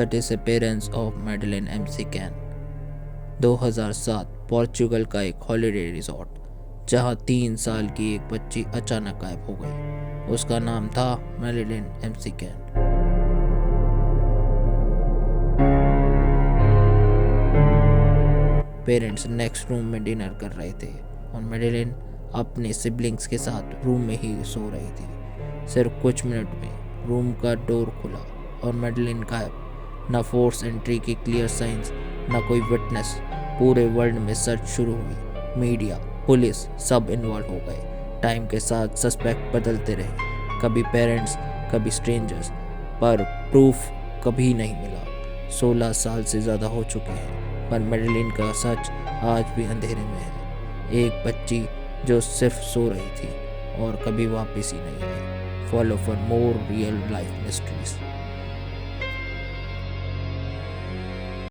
The disappearance of Madeline McCann। 2007 Portugal का एक holiday resort जहां 3 साल की एक बच्ची अचानक गायब हो गई। उसका नाम था Madeline McCann। Parents next room में डिनर कर रहे थे और मैडलिन अपने सिबलिंग्स के साथ रूम में ही सो रही थी। सिर्फ कुछ मिनट में रूम का डोर खुला और मैडलिन गायब। न फोर्स एंट्री की क्लियर साइंस, न कोई विटनेस। पूरे वर्ल्ड में सर्च शुरू हुई। मीडिया, पुलिस सब इन्वॉल्व हो गए। टाइम के साथ सस्पेक्ट बदलते रहे, कभी पेरेंट्स, कभी स्ट्रेंजर्स, पर प्रूफ कभी नहीं मिला। 16 साल से ज़्यादा हो चुके हैं, पर मैडलिन का सच आज भी अंधेरे में है। एक बच्ची जो सिर्फ सो रही थी और कभी वापस ही नहीं आई। Follow for more real life mysteries.